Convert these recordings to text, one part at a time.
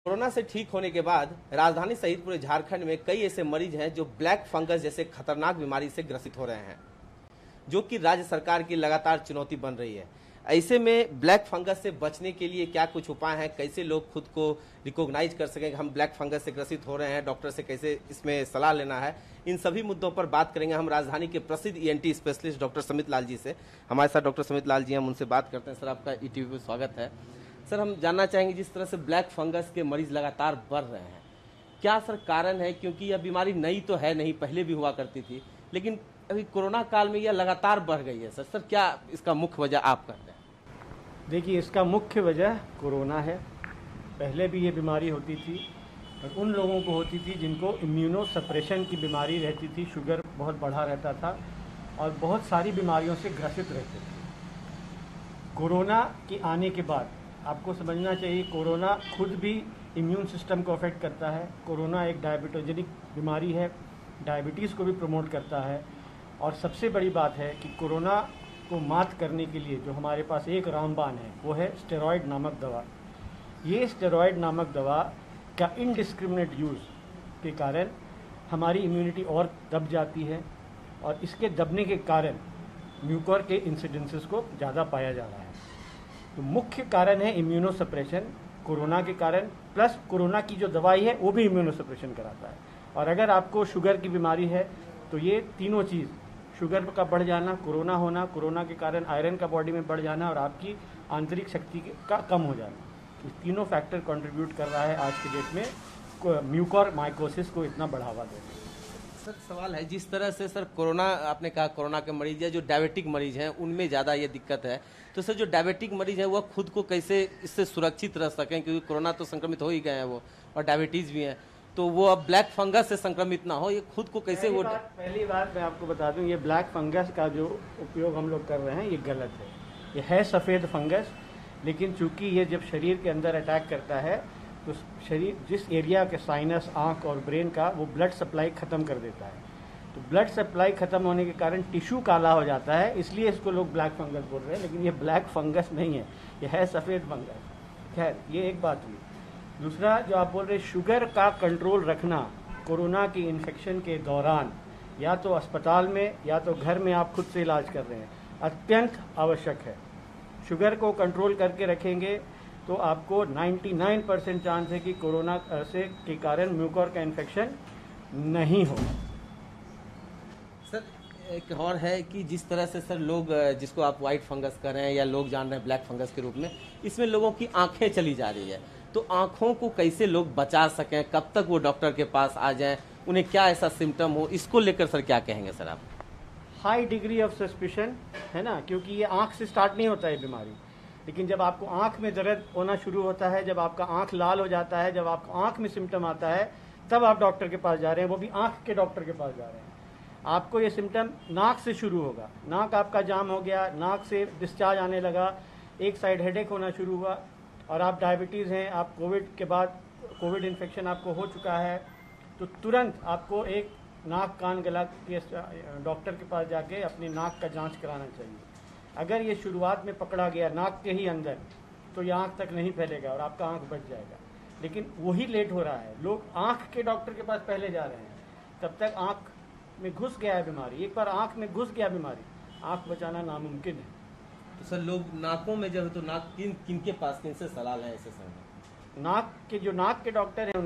Corona से ठीक होने के बाद राजधानी सहित पूरे झारखंड में कई ऐसे मरीज हैं जो ब्लैक फंगस जैसे खतरनाक बीमारी से ग्रसित हो रहे हैं, जो कि राज्य सरकार की लगातार चुनौती बन रही है। ऐसे में ब्लैक फंगस से बचने के लिए क्या कुछ उपाय हैं, कैसे लोग खुद को रिकॉग्नाइज कर सकें कि हम ब्लैक फंगस से ग्रसित हो रहे हैं, डॉक्टर से कैसे इसमें सलाह लेना है, इन सभी मुद्दों पर बात करेंगे हम राजधानी के प्रसिद्ध ENT स्पेशलिस्ट डॉक्टर समित लाल जी से। हमारे साथ डॉक्टर समित लाल जी, हम उनसे बात करते हैं। सर, आपका ETV पे स्वागत है। सर, हम जानना चाहेंगे, जिस तरह से ब्लैक फंगस के मरीज लगातार बढ़ रहे हैं, क्या सर कारण है? क्योंकि यह बीमारी नई तो है नहीं, पहले भी हुआ करती थी, लेकिन अभी कोरोना काल में यह लगातार बढ़ गई है। सर, क्या इसका मुख्य वजह आप कहते हैं? देखिए, इसका मुख्य वजह कोरोना है। पहले भी ये बीमारी होती थी और उन लोगों को होती थी जिनको इम्यूनो सप्रेशन की बीमारी रहती थी, शुगर बहुत बढ़ा रहता था और बहुत सारी बीमारियों से ग्रसित रहते थे। कोरोना के आने के बाद आपको समझना चाहिए, कोरोना खुद भी इम्यून सिस्टम को अफेक्ट करता है। कोरोना एक डायबिटोजेनिक बीमारी है, डायबिटीज़ को भी प्रमोट करता है। और सबसे बड़ी बात है कि कोरोना को मात करने के लिए जो हमारे पास एक रामबाण है, वो है स्टेरॉयड नामक दवा। ये स्टेरॉयड नामक दवा का इनडिस्क्रिमिनेट यूज़ के कारण हमारी इम्यूनिटी और दब जाती है और इसके दबने के कारण म्यूकोर के इंसिडेंसेस को ज़्यादा पाया जा रहा है। तो मुख्य कारण है इम्यूनो सप्रेशन कोरोना के कारण, प्लस कोरोना की जो दवाई है वो भी इम्यूनो सप्रेशन कराता है। और अगर आपको शुगर की बीमारी है तो ये तीनों चीज़, शुगर का बढ़ जाना, कोरोना होना, कोरोना के कारण आयरन का बॉडी में बढ़ जाना और आपकी आंतरिक शक्ति का कम हो जाना, ये तीनों फैक्टर कंट्रीब्यूट कर रहा है आज के डेट में म्यूकोर माइकोसिस को इतना बढ़ावा देने। सर, सवाल है, जिस तरह से सर कोरोना, आपने कहा कोरोना के मरीज या जो डायबिटिक मरीज हैं उनमें ज़्यादा ये दिक्कत है, तो सर जो डायबिटिक मरीज है वह खुद को कैसे इससे सुरक्षित रह सकें? क्योंकि कोरोना तो संक्रमित हो ही गए हैं वो, और डायबिटीज़ भी हैं, तो वो अब ब्लैक फंगस से संक्रमित ना हो, ये खुद को कैसे वो। पहली बात मैं आपको बता दूं, ये ब्लैक फंगस का जो उपयोग हम लोग कर रहे हैं ये गलत है। ये है सफ़ेद फंगस, लेकिन चूंकि ये जब शरीर के अंदर अटैक करता है तो शरीर जिस एरिया के साइनस, आँख और ब्रेन का, वो ब्लड सप्लाई ख़त्म कर देता है। तो ब्लड सप्लाई ख़त्म होने के कारण टिश्यू काला हो जाता है, इसलिए इसको लोग ब्लैक फंगस बोल रहे हैं, लेकिन ये ब्लैक फंगस नहीं है, ये है सफ़ेद फंगस। खैर, ये एक बात हुई। दूसरा जो आप बोल रहे, शुगर का कंट्रोल रखना कोरोना की इन्फेक्शन के दौरान, या तो अस्पताल में या तो घर में आप खुद से इलाज कर रहे हैं, अत्यंत आवश्यक है। शुगर को कंट्रोल करके रखेंगे तो आपको 99% चांस है कि कोरोना से के कारण म्यूकोर का इन्फेक्शन नहीं हो। सर, एक और है कि जिस तरह से सर लोग, जिसको आप वाइट फंगस कर रहे हैं या लोग जान रहे हैं ब्लैक फंगस के रूप में, इसमें लोगों की आंखें चली जा रही है, तो आंखों को कैसे लोग बचा सकें? कब तक वो डॉक्टर के पास आ जाएं? उन्हें क्या ऐसा सिम्टम हो, इसको लेकर सर क्या कहेंगे सर आप? हाई डिग्री ऑफ सस्पिशन है ना, क्योंकि ये आंख से स्टार्ट नहीं होता है बीमारी, लेकिन जब आपको आंख में दर्द होना शुरू होता है, जब आपका आंख लाल हो जाता है, जब आपको आंख में सिम्टम आता है, तब आप डॉक्टर के पास जा रहे हैं, वो भी आंख के डॉक्टर के पास जा रहे हैं। आपको ये सिम्टम नाक से शुरू होगा, नाक आपका जाम हो गया, नाक से डिस्चार्ज आने लगा, एक साइड हेडेक होना शुरू हुआ, और आप डायबिटीज़ हैं, आप कोविड के बाद कोविड इन्फेक्शन आपको हो चुका है, तो तुरंत आपको एक नाक कान गला के डॉक्टर के पास जाके अपनी नाक का जांच कराना चाहिए। अगर ये शुरुआत में पकड़ा गया नाक के ही अंदर, तो ये आँख तक नहीं फैलेगा और आपका आँख बच जाएगा, लेकिन वही लेट हो रहा है। लोग आँख के डॉक्टर के पास पहले जा रहे हैं, तब तक आँख में घुस गया है बीमारी। एक बार आँख में घुस गया बीमारी, आँख बचाना नामुमकिन है। तो सर लोग नाकों में जब, तो नाक किनके पास, किनसे सलाह लें ऐसे समय? नाक के डॉक्टर हैं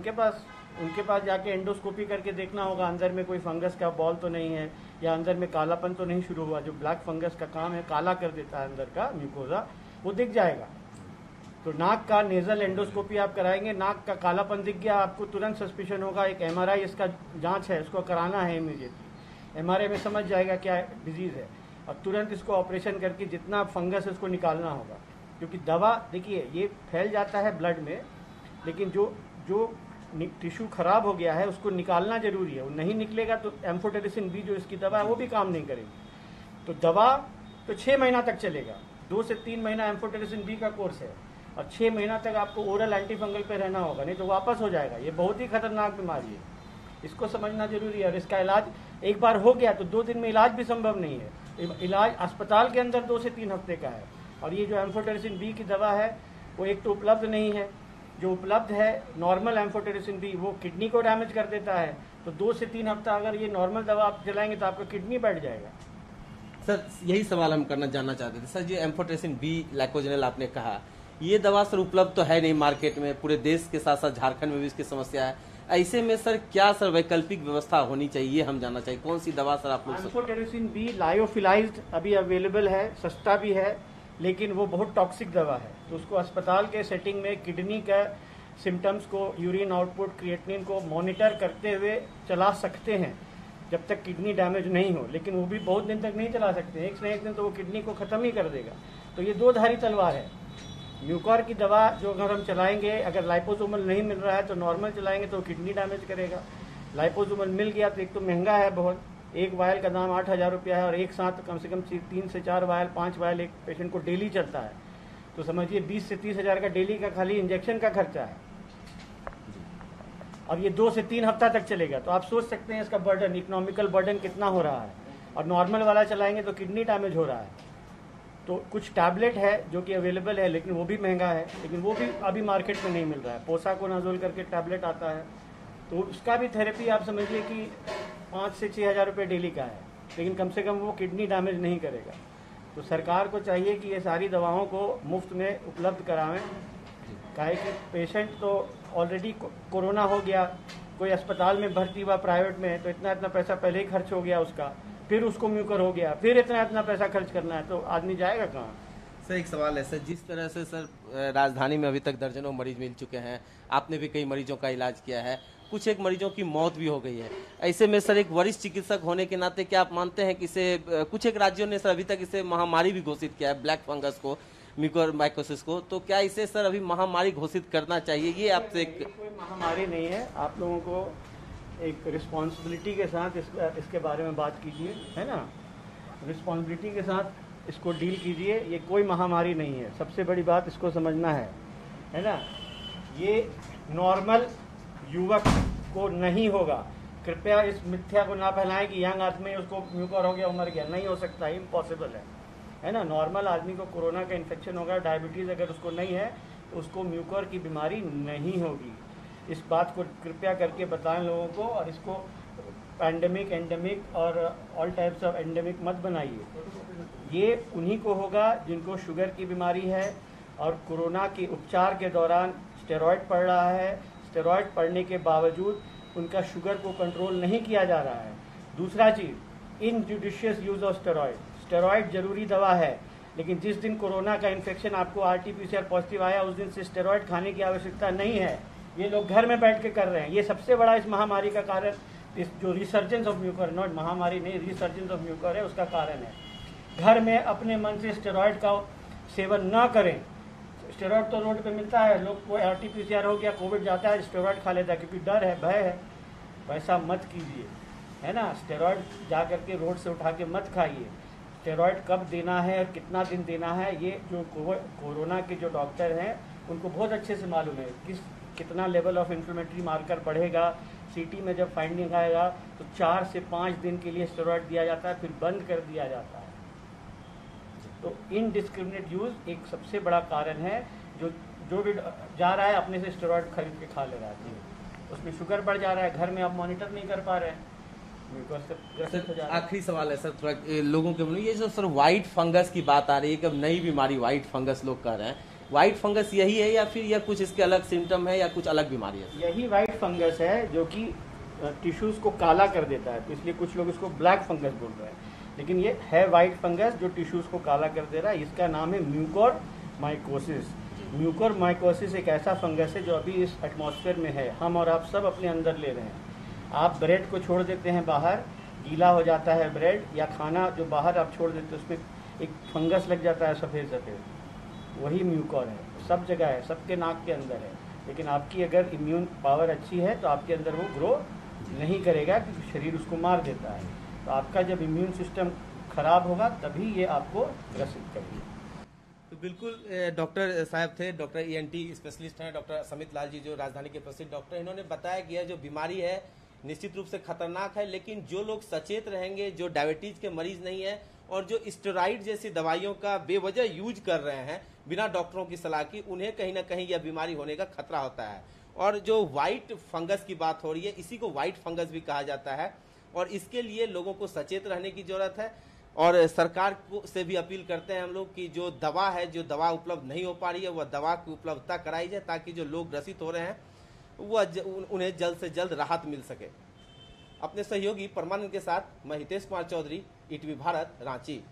उनके पास जाके एंडोस्कोपी करके देखना होगा, अंदर में कोई फंगस का बॉल तो नहीं है, या अंदर में कालापन तो नहीं शुरू हुआ। जो ब्लैक फंगस का काम है, काला कर देता है अंदर का म्यूकोजा, वो दिख जाएगा। तो नाक का नेजल एंडोस्कोपी आप कराएंगे, नाक का कालापन दिख गया, आपको तुरंत सस्पिशन होगा, एक MRI इसका जांच है, उसको कराना है इमीडिएटली। MRI में समझ जाएगा क्या डिजीज़ है, और तुरंत इसको ऑपरेशन करके जितना फंगस है उसको निकालना होगा। क्योंकि दवा, देखिए, ये फैल जाता है ब्लड में, लेकिन जो टिश्यू खराब हो गया है उसको निकालना जरूरी है। वो नहीं निकलेगा तो एम्फोटेरिसिन B जो इसकी दवा है वो भी काम नहीं करेगी। तो दवा तो 6 महीना तक चलेगा, 2 से 3 महीना एम्फोटेरिसिन B का कोर्स है, और 6 महीना तक आपको ओरल एंटीफंगल पे रहना होगा, नहीं तो वापस हो जाएगा। ये बहुत ही खतरनाक बीमारी है, इसको समझना जरूरी है। और इसका इलाज एक बार हो गया तो 2 दिन में इलाज भी संभव नहीं है। इलाज अस्पताल के अंदर 2 से 3 हफ्ते का है। और ये जो एम्फोटेरिसिन B की दवा है वो एक तो उपलब्ध नहीं है, जो उपलब्ध है नॉर्मल एम्फोटेरिसिन बी वो किडनी को डैमेज कर देता है। तो 2 से 3 हफ्ता अगर ये नॉर्मल दवा आप चलाएंगे तो आपका किडनी बैठ जाएगा। सर यही सवाल हम जानना चाहते थे सर, जो एम्फोटेरिसिन बी लाइकोजेनल आपने कहा, ये दवा सर उपलब्ध तो है नहीं मार्केट में, पूरे देश के साथ साथ झारखंड में भी इसकी समस्या है। ऐसे में सर क्या सर वैकल्पिक व्यवस्था होनी चाहिए, हम जानना चाहिए कौन सी दवा सर आप लोग। एम्फोटेरिसिन बी लायोफिलाइज्ड अभी अवेलेबल है, सस्ता भी है, लेकिन वो बहुत टॉक्सिक दवा है। तो उसको अस्पताल के सेटिंग में किडनी का सिम्टम्स को, यूरिन आउटपुट, क्रिएटिनिन को मॉनिटर करते हुए चला सकते हैं जब तक किडनी डैमेज नहीं हो, लेकिन वो भी बहुत दिन तक नहीं चला सकते। एक से एक दिन तो वो किडनी को ख़त्म ही कर देगा। तो ये 2 धारी तलवार है। म्यूकोर की दवा जो अगर हम चलाएंगे, अगर लाइपोसोमल नहीं मिल रहा है तो नॉर्मल चलाएंगे तो किडनी डैमेज करेगा। लाइपोसोमल मिल गया तो एक तो महंगा है बहुत, एक वायल का दाम 8,000 रुपया है, और एक साथ कम से कम 3 से 4 वायल 5 वायल एक पेशेंट को डेली चलता है। तो समझिए 20 से 30 हज़ार का डेली का खाली इंजेक्शन का खर्चा है। अब ये 2 से 3 हफ्ता तक चलेगा, तो आप सोच सकते हैं इसका बर्डन, इकोनॉमिकल बर्डन कितना हो रहा है। और नॉर्मल वाला चलाएंगे तो किडनी डैमेज हो रहा है। तो कुछ टैबलेट है जो कि अवेलेबल है, लेकिन वो भी महंगा है, लेकिन वो भी अभी मार्केट में नहीं मिल रहा है। पोसाकोनाजोल करके टैबलेट आता है, तो उसका भी थेरेपी आप समझिए कि 5 से 6 हज़ार रुपये डेली का है, लेकिन कम से कम वो किडनी डैमेज नहीं करेगा। तो सरकार को चाहिए कि ये सारी दवाओं को मुफ्त में उपलब्ध करावें। काहे कि पेशेंट तो ऑलरेडी कोरोना हो गया, कोई अस्पताल में भर्ती हुआ प्राइवेट में, तो इतना पैसा पहले ही खर्च हो गया उसका, फिर उसको म्यूकर हो गया, फिर इतना पैसा खर्च करना है, तो आदमी जाएगा कहाँ। सर एक सवाल है सर, जिस तरह से सर राजधानी में अभी तक दर्जनों मरीज मिल चुके हैं, आपने भी कई मरीजों का इलाज किया है, कुछ एक मरीजों की मौत भी हो गई है। ऐसे में सर एक वरिष्ठ चिकित्सक होने के नाते क्या आप मानते हैं कि इसे, कुछ एक राज्यों ने सर अभी तक इसे महामारी भी घोषित किया है, ब्लैक फंगस को, म्यूकोरमाइकोसिस को, तो क्या इसे सर अभी महामारी घोषित करना चाहिए? ये आपसे कोई महामारी नहीं है, आप लोगों को एक रिस्पॉन्सिबिलिटी के साथ इसके बारे में बात कीजिए, है ना। रिस्पॉन्सिबिलिटी के साथ इसको डील कीजिए। ये कोई महामारी नहीं है, सबसे बड़ी बात इसको समझना है ना। ये नॉर्मल युवक को नहीं होगा। कृपया इस मिथ्या को ना फैलाएं कि यंग आदमी उसको म्यूकोर हो गया, मर गया। नहीं हो सकता, इम्पॉसिबल है ना। नॉर्मल आदमी को कोरोना का इन्फेक्शन होगा, डायबिटीज़ अगर उसको नहीं है तो उसको म्यूकोर की बीमारी नहीं होगी। इस बात को कृपया करके बताएं लोगों को, और इसको पैंडेमिक, एंडेमिक और ऑल टाइप्स ऑफ एंडेमिक मत बनाइए। ये उन्हीं को होगा जिनको शुगर की बीमारी है और कोरोना के उपचार के दौरान स्टेरॉयड पड़ रहा है। स्टेरॉयड पड़ने के बावजूद उनका शुगर को कंट्रोल नहीं किया जा रहा है। दूसरा चीज़, इनजुडिशियस यूज़ ऑफ स्टेरॉयड। स्टेरॉयड जरूरी दवा है, लेकिन जिस दिन कोरोना का इन्फेक्शन आपको RT-PCR पॉजिटिव आया, उस दिन से स्टेरॉयड खाने की आवश्यकता नहीं है। ये लोग घर में बैठ के कर रहे हैं। ये सबसे बड़ा इस महामारी का कारण, इस जो रिसर्जेंस ऑफ म्यूकोर, नॉट महामारी नहीं, रिसर्जेंस ऑफ म्यूकोर है, उसका कारण है। घर में अपने मन से स्टेरॉयड का सेवन न करें। स्टेरॉयड तो रोड पे मिलता है, लोग को RT-PCR हो गया, कोविड जाता है, स्टेरॉयड खा लेता है क्योंकि डर है, भय है। वैसा मत कीजिए, है ना। स्टेरॉयड जा करके रोड से उठा के मत खाइए। स्टेरॉयड कब देना है और कितना दिन देना है, ये जो कोरोना के जो डॉक्टर हैं उनको बहुत अच्छे से मालूम है। कितना लेवल ऑफ इन्फ्लेमेटरी मार्कर बढ़ेगा, CT में जब फाइंडिंग आएगा तो 4 से 5 दिन के लिए स्टेरॉयड दिया जाता है, फिर बंद कर दिया जाता है। तो इनडिस्क्रिमिनेट यूज़ एक सबसे बड़ा कारण है। जो भी जा रहा है अपने से स्टेरॉयड खरीद के खा ले रहा है, उसमें शुगर बढ़ जा रहा है, घर में आप मॉनिटर नहीं कर पा रहे हैं। आखिरी सवाल है सर, थोड़ा लोगों के, ये जो सर व्हाइट फंगस की बात आ रही है कि अब नई बीमारी व्हाइट फंगस लोग कह रहे हैं, व्हाइट फंगस यही है या फिर यह कुछ इसके अलग सिम्टम है या कुछ अलग बीमारी है? यही व्हाइट फंगस है जो कि टिश्यूज को काला कर देता है, तो इसलिए कुछ लोग इसको ब्लैक फंगस बोल रहे हैं, लेकिन ये है व्हाइट फंगस जो टिश्यूज को काला कर दे रहा है। इसका नाम है म्यूकोरमाइकोसिस। म्यूकोरमाइकोसिस एक ऐसा फंगस है जो अभी इस एटमॉस्फेयर में है, हम और आप सब अपने अंदर ले रहे हैं। आप ब्रेड को छोड़ देते हैं बाहर, गीला हो जाता है ब्रेड, या खाना जो बाहर आप छोड़ देते हैं उसमें एक फंगस लग जाता है सफ़ेद सफ़ेद, वही म्यूकोर है। सब जगह है, सबके नाक के अंदर है, लेकिन आपकी अगर इम्यून पावर अच्छी है तो आपके अंदर वो ग्रो नहीं करेगा क्योंकि शरीर उसको मार देता है। तो आपका जब इम्यून सिस्टम खराब होगा तभी ये आपको ग्रसित करेगी। तो बिल्कुल डॉक्टर साहब थे, डॉक्टर ENT स्पेशलिस्ट हैं डॉक्टर समित लाल जी, जो राजधानी के प्रसिद्ध डॉक्टर। इन्होंने बताया कि यह जो बीमारी है निश्चित रूप से खतरनाक है, लेकिन जो लोग सचेत रहेंगे, जो डायबिटीज के मरीज नहीं है और जो स्टेरॉइड जैसी दवाइयों का बेवजह यूज कर रहे हैं बिना डॉक्टरों की सलाह की, उन्हें कहीं ना कहीं यह बीमारी होने का खतरा होता है। और जो व्हाइट फंगस की बात हो रही है, इसी को व्हाइट फंगस भी कहा जाता है, और इसके लिए लोगों को सचेत रहने की जरूरत है। और सरकार को से भी अपील करते हैं हम लोग कि जो दवा है, जो दवा उपलब्ध नहीं हो पा रही है, वह दवा की उपलब्धता कराई जाए, ताकि जो लोग ग्रसित हो रहे हैं वह उन्हें जल्द से जल्द राहत मिल सके। अपने सहयोगी परमानंद के साथ मैं हितेश कुमार चौधरी, ईटीवी भारत, रांची।